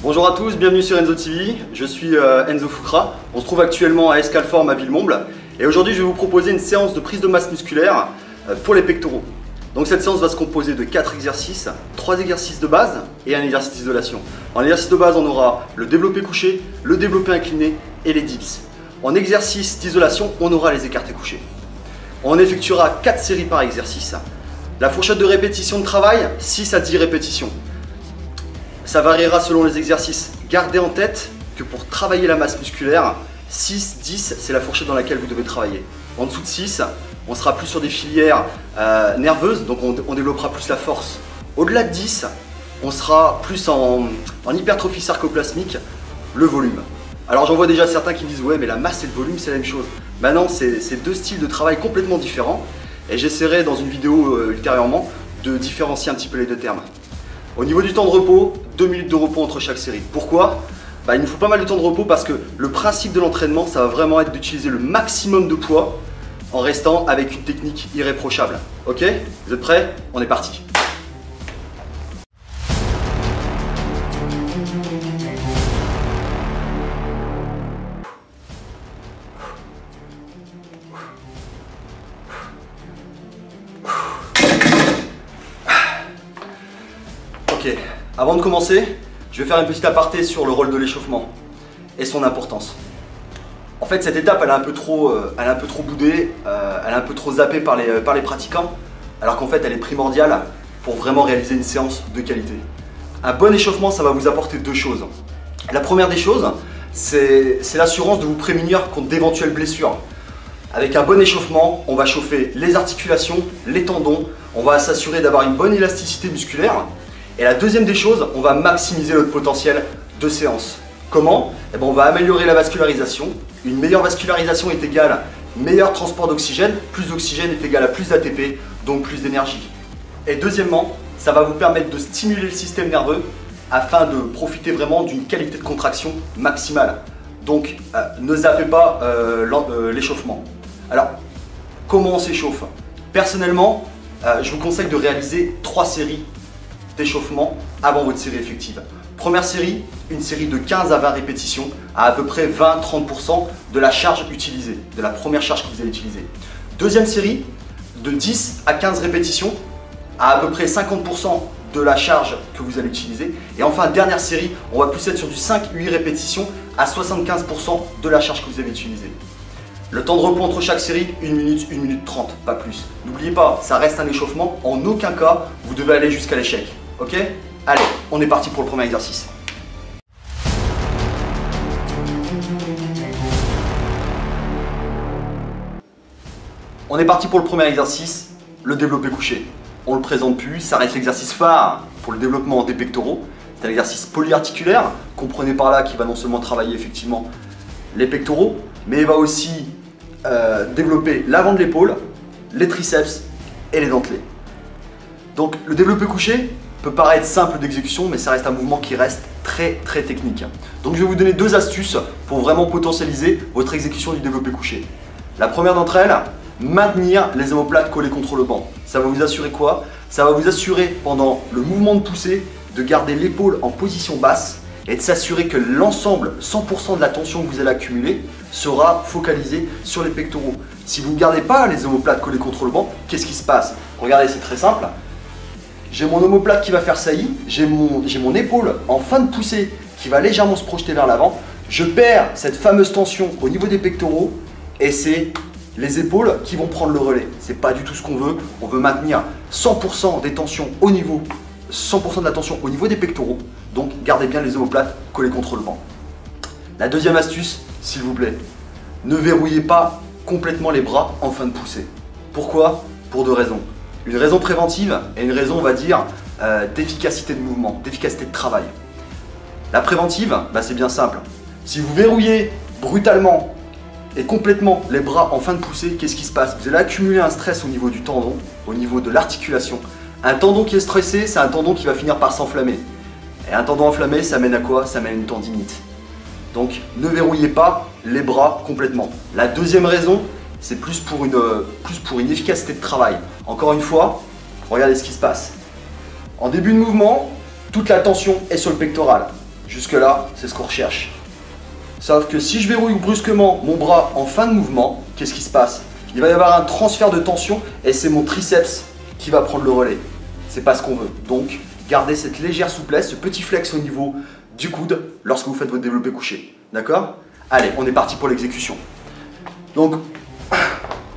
Bonjour à tous, bienvenue sur Enzo TV, je suis Enzo Foucra. On se trouve actuellement à Escalform à Villemomble et aujourd'hui je vais vous proposer une séance de prise de masse musculaire pour les pectoraux. Donc cette séance va se composer de 4 exercices, 3 exercices de base et un exercice d'isolation. En exercice de base on aura le développé couché, le développé incliné et les dips. En exercice d'isolation on aura les écartés couchés. On effectuera 4 séries par exercice. La fourchette de répétition de travail, 6 à 10 répétitions. Ça variera selon les exercices. Gardez en tête que pour travailler la masse musculaire, 6-10 c'est la fourchette dans laquelle vous devez travailler. En dessous de 6, on sera plus sur des filières nerveuses, donc on développera plus la force. Au-delà de 10, on sera plus en hypertrophie sarcoplasmique, le volume. Alors j'en vois déjà certains qui me disent ouais mais la masse et le volume c'est la même chose. Ben non, c'est deux styles de travail complètement différents et j'essaierai dans une vidéo ultérieurement de différencier un petit peu les deux termes. Au niveau du temps de repos, 2 minutes de repos entre chaque série. Pourquoi ? Il nous faut pas mal de temps de repos parce que le principe de l'entraînement, ça va vraiment être d'utiliser le maximum de poids en restant avec une technique irréprochable. Ok ? Vous êtes prêts ? On est parti. Ok, avant de commencer, je vais faire une petite aparté sur le rôle de l'échauffement et son importance. En fait, cette étape, elle est un peu trop boudée, elle est un peu trop zappée par les pratiquants, alors qu'en fait, elle est primordiale pour vraiment réaliser une séance de qualité. Un bon échauffement, ça va vous apporter deux choses. La première des choses, c'est l'assurance de vous prémunir contre d'éventuelles blessures. Avec un bon échauffement, on va chauffer les articulations, les tendons, on va s'assurer d'avoir une bonne élasticité musculaire. Et la deuxième des choses, on va maximiser notre potentiel de séance. Comment ? On va améliorer la vascularisation. Une meilleure vascularisation est égale à meilleur transport d'oxygène. Plus d'oxygène est égal à plus d'ATP, donc plus d'énergie. Et deuxièmement, ça va vous permettre de stimuler le système nerveux afin de profiter vraiment d'une qualité de contraction maximale. Donc ne zappez pas l'échauffement. Alors, comment on s'échauffe ? Personnellement, je vous conseille de réaliser 3 séries d'échauffement avant votre série effective. Première série, une série de 15 à 20 répétitions à peu près 20-30% de la charge utilisée, de la première charge que vous allez utiliser. Deuxième série, de 10 à 15 répétitions à peu près 50% de la charge que vous allez utiliser. Et enfin, dernière série, on va plus être sur du 5-8 répétitions à 75% de la charge que vous avez utilisée. Le temps de repos entre chaque série, 1 minute 30, pas plus. N'oubliez pas, ça reste un échauffement, en aucun cas vous devez aller jusqu'à l'échec. Ok ? Allez, on est parti pour le premier exercice. On est parti pour le premier exercice, le développé couché. On le présente plus, ça reste l'exercice phare pour le développement des pectoraux. C'est un exercice polyarticulaire, comprenez par là qu'il va non seulement travailler effectivement les pectoraux, mais il va aussi développer l'avant de l'épaule, les triceps et les dentelés. Donc le développé couché peut paraître simple d'exécution, mais ça reste un mouvement qui reste très technique. Donc je vais vous donner 2 astuces pour vraiment potentialiser votre exécution du développé couché. La première d'entre elles, maintenir les omoplates collées contre le banc. Ça va vous assurer quoi? Ça va vous assurer pendant le mouvement de poussée de garder l'épaule en position basse et de s'assurer que l'ensemble, 100% de la tension que vous allez accumuler sera focalisée sur les pectoraux. Si vous ne gardez pas les omoplates collées contre le banc, qu'est-ce qui se passe? Regardez, c'est très simple. J'ai mon omoplate qui va faire saillie, j'ai mon épaule en fin de poussée qui va légèrement se projeter vers l'avant. Je perds cette fameuse tension au niveau des pectoraux et c'est les épaules qui vont prendre le relais. C'est pas du tout ce qu'on veut. On veut maintenir 100% des tensions au niveau, 100% de la tension au niveau des pectoraux. Donc gardez bien les omoplates collées contre le banc. La deuxième astuce, s'il vous plaît, ne verrouillez pas complètement les bras en fin de poussée. Pourquoi? Pour 2 raisons. Une raison préventive et une raison, on va dire, d'efficacité de mouvement, d'efficacité de travail. La préventive, c'est bien simple. Si vous verrouillez brutalement et complètement les bras en fin de poussée, qu'est-ce qui se passe? Vous allez accumuler un stress au niveau du tendon, au niveau de l'articulation. Un tendon qui est stressé, c'est un tendon qui va finir par s'enflammer. Et un tendon enflammé, ça mène à quoi? Ça mène à une tendinite. Donc ne verrouillez pas les bras complètement. La deuxième raison, c'est plus pour une efficacité de travail. Encore une fois, regardez ce qui se passe. En début de mouvement, toute la tension est sur le pectoral. Jusque là, c'est ce qu'on recherche. Sauf que si je verrouille brusquement mon bras en fin de mouvement, qu'est-ce qui se passe? Il va y avoir un transfert de tension et c'est mon triceps qui va prendre le relais. C'est pas ce qu'on veut. Donc, gardez cette légère souplesse, ce petit flex au niveau du coude lorsque vous faites votre développé couché. D'accord? Allez, on est parti pour l'exécution. Donc,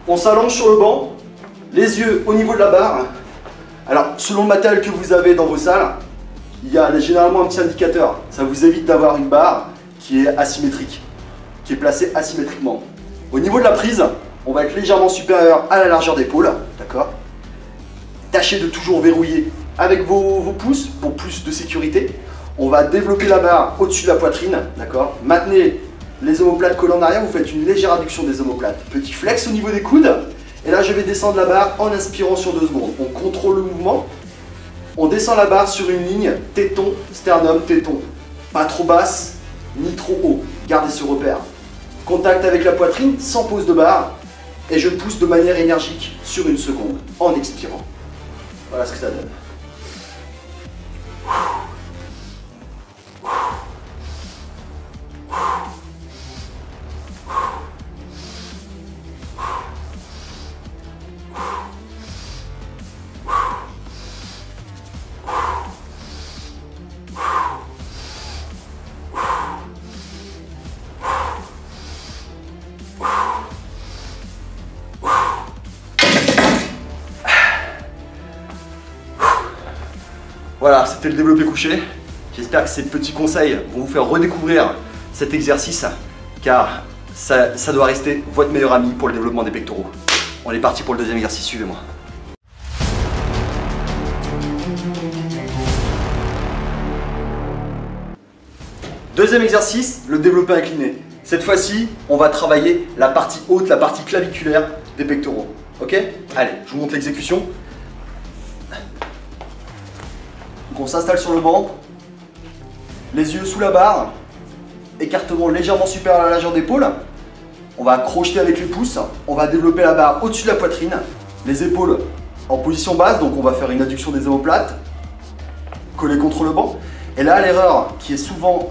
on s'allonge sur le banc, les yeux au niveau de la barre. Alors, selon le matériel que vous avez dans vos salles, il y a généralement un petit indicateur. Ça vous évite d'avoir une barre qui est asymétrique, qui est placée asymétriquement. Au niveau de la prise, on va être légèrement supérieur à la largeur d'épaule, d'accord? Tâchez de toujours verrouiller avec vos pouces pour plus de sécurité. On va développer la barre au-dessus de la poitrine, d'accord? Maintenez les omoplates collées en arrière, vous faites une légère adduction des omoplates. Petit flex au niveau des coudes. Et là, je vais descendre la barre en inspirant sur 2 secondes. On contrôle le mouvement. On descend la barre sur une ligne téton, sternum, téton. Pas trop basse, ni trop haut. Gardez ce repère. Contact avec la poitrine, sans pause de barre. Et je pousse de manière énergique sur 1 seconde, en expirant. Voilà ce que ça donne. Voilà, c'était le développé couché. J'espère que ces petits conseils vont vous faire redécouvrir cet exercice, car ça doit rester votre meilleur ami pour le développement des pectoraux. On est parti pour le deuxième exercice, suivez-moi. Deuxième exercice, le développé incliné. Cette fois-ci, on va travailler la partie haute, la partie claviculaire des pectoraux. Ok? Allez, je vous montre l'exécution. Donc on s'installe sur le banc, les yeux sous la barre, écartement légèrement supérieur à la largeur d'épaule. On va crocheter avec les pouces, on va développer la barre au-dessus de la poitrine, les épaules en position basse, donc on va faire une adduction des omoplates, coller contre le banc. Et là, l'erreur qui est souvent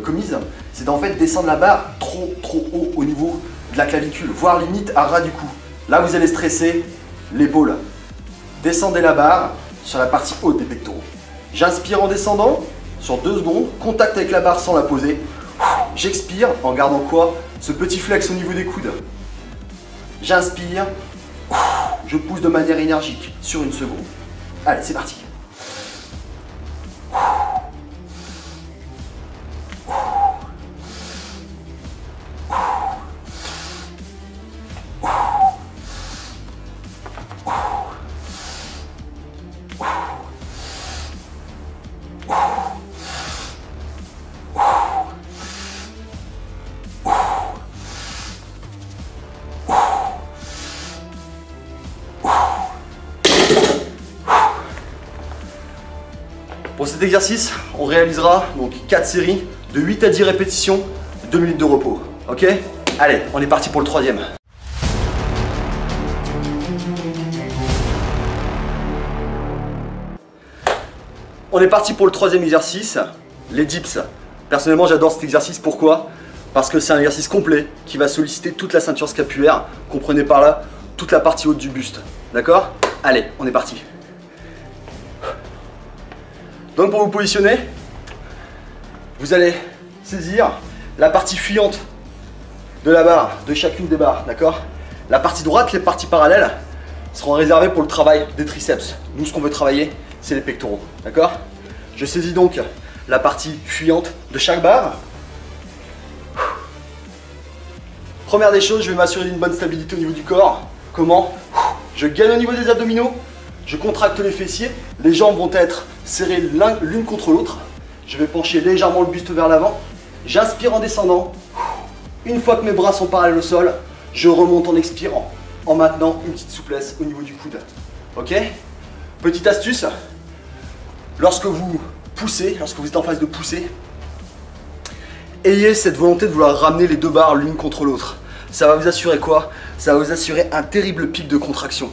commise, c'est d'en fait descendre la barre trop haut au niveau de la clavicule, voire limite à ras du cou. Là, vous allez stresser l'épaule. Descendez la barre sur la partie haute des pectoraux. J'inspire en descendant sur 2 secondes, contact avec la barre sans la poser. J'expire en gardant quoi? Ce petit flex au niveau des coudes. J'inspire, je pousse de manière énergique sur 1 seconde. Allez, c'est parti. Pour cet exercice, on réalisera donc 4 séries de 8 à 10 répétitions, 2 minutes de repos. Ok? Allez, on est parti pour le troisième. On est parti pour le troisième exercice, les dips. Personnellement, j'adore cet exercice. Pourquoi? Parce que c'est un exercice complet qui va solliciter toute la ceinture scapulaire. Comprenez par là toute la partie haute du buste. D'accord? Allez, on est parti. Donc pour vous positionner, vous allez saisir la partie fuyante de la barre, de chacune des barres, d'accord? La partie droite, les parties parallèles seront réservées pour le travail des triceps. Nous, ce qu'on veut travailler, c'est les pectoraux, d'accord? Je saisis donc la partie fuyante de chaque barre. Première des choses, je vais m'assurer d'une bonne stabilité au niveau du corps. Comment? Je gagne au niveau des abdominaux. Je contracte les fessiers, les jambes vont être serrées l'une contre l'autre. Je vais pencher légèrement le buste vers l'avant. J'inspire en descendant. Une fois que mes bras sont parallèles au sol, je remonte en expirant, en maintenant une petite souplesse au niveau du coude. Ok? Petite astuce, lorsque vous poussez, lorsque vous êtes en phase de pousser, ayez cette volonté de vouloir ramener les 2 barres l'une contre l'autre. Ça va vous assurer quoi? Ça va vous assurer un terrible pic de contraction.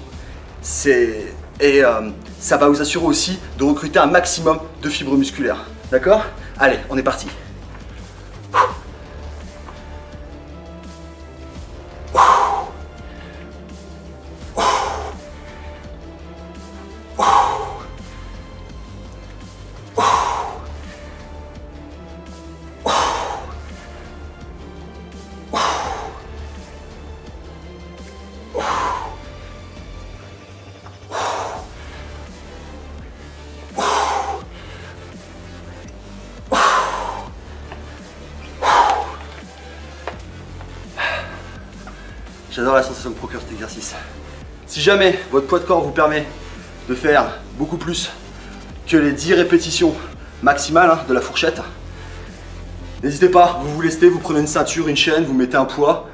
Ça va vous assurer aussi de recruter un maximum de fibres musculaires. D'accord? Allez, on est parti. J'adore la sensation que procure cet exercice. Si jamais votre poids de corps vous permet de faire beaucoup plus que les 10 répétitions maximales de la fourchette, n'hésitez pas, vous vous lestez, vous prenez une ceinture, une chaîne, vous mettez un poids.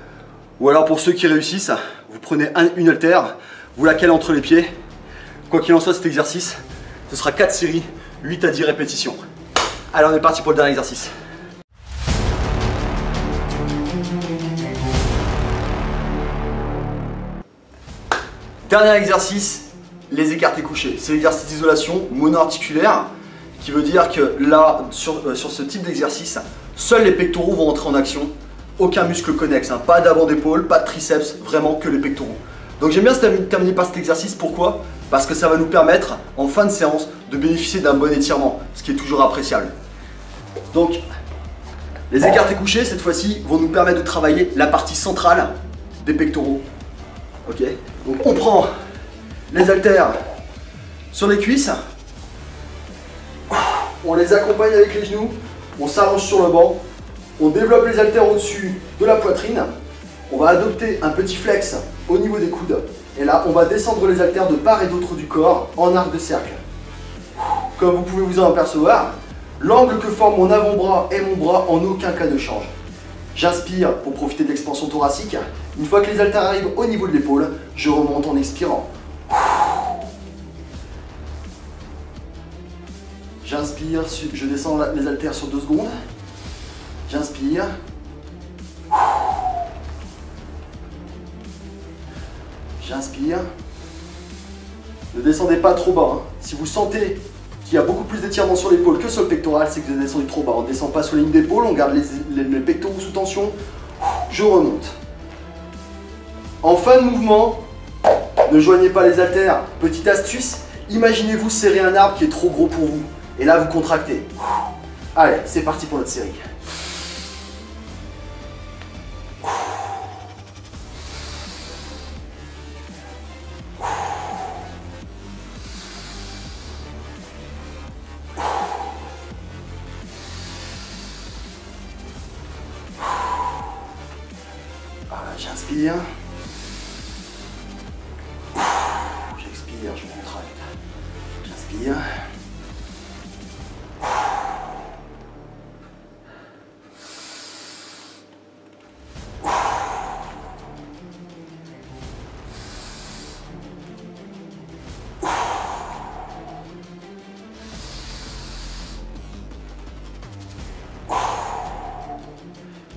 Ou alors pour ceux qui réussissent, vous prenez une haltère, vous la calez entre les pieds. Quoi qu'il en soit, cet exercice, ce sera 4 séries, 8 à 10 répétitions. Allez, on est parti pour le dernier exercice. Dernier exercice, les écartés couchés. C'est l'exercice d'isolation monoarticulaire qui veut dire que là, sur ce type d'exercice, seuls les pectoraux vont entrer en action. Aucun muscle connexe, hein. Pas d'avant d'épaule, pas de triceps, vraiment que les pectoraux. Donc j'aime bien terminer par cet exercice, pourquoi? Parce que ça va nous permettre, en fin de séance, de bénéficier d'un bon étirement, ce qui est toujours appréciable. Donc, les écartés couchés, cette fois-ci, vont nous permettre de travailler la partie centrale des pectoraux. Ok, donc on prend les haltères sur les cuisses, on les accompagne avec les genoux, on s'allonge sur le banc, on développe les haltères au-dessus de la poitrine, on va adopter un petit flex au niveau des coudes, et là on va descendre les haltères de part et d'autre du corps en arc de cercle. Comme vous pouvez vous en apercevoir, l'angle que forme mon avant-bras et mon bras en aucun cas ne change. J'inspire pour profiter de l'expansion thoracique. Une fois que les haltères arrivent au niveau de l'épaule, je remonte en expirant. J'inspire, je descends les haltères sur 2 secondes. J'inspire. J'inspire. Ne descendez pas trop bas, hein. Si vous sentez qu'il y a beaucoup plus d'étirement sur l'épaule que sur le pectoral, c'est que vous êtes descendu trop bas. On ne descend pas sur la ligne d'épaule, on garde les pectoraux sous tension. Je remonte. En fin de mouvement, ne joignez pas les haltères. Petite astuce, imaginez-vous serrer un arbre qui est trop gros pour vous. Et là, vous contractez. Allez, c'est parti pour notre série. J'inspire. J'expire, je contracte. J'inspire.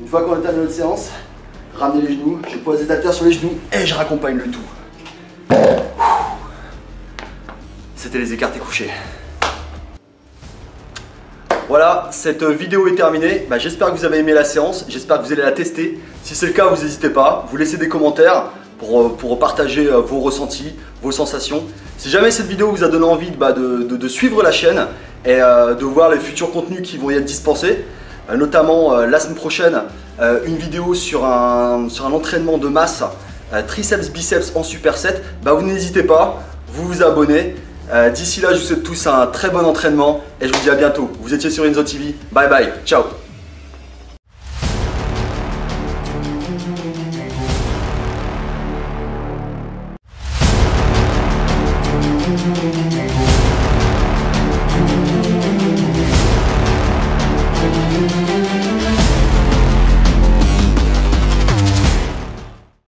Une fois qu'on a terminé notre séance, ramenez les genoux, je pose les haltères sur les genoux et je raccompagne le tout. C'était les écartés couchés. Voilà, cette vidéo est terminée. J'espère que vous avez aimé la séance, j'espère que vous allez la tester. Si c'est le cas, vous n'hésitez pas, vous laissez des commentaires pour partager vos ressentis, vos sensations. Si jamais cette vidéo vous a donné envie de suivre la chaîne et de voir les futurs contenus qui vont y être dispensés, notamment la semaine prochaine, une vidéo sur un entraînement de masse triceps biceps en superset, vous n'hésitez pas, vous vous abonnez. D'ici là, je vous souhaite tous un très bon entraînement et je vous dis à bientôt. Vous étiez sur Enzo TV, bye bye, ciao. Thank you.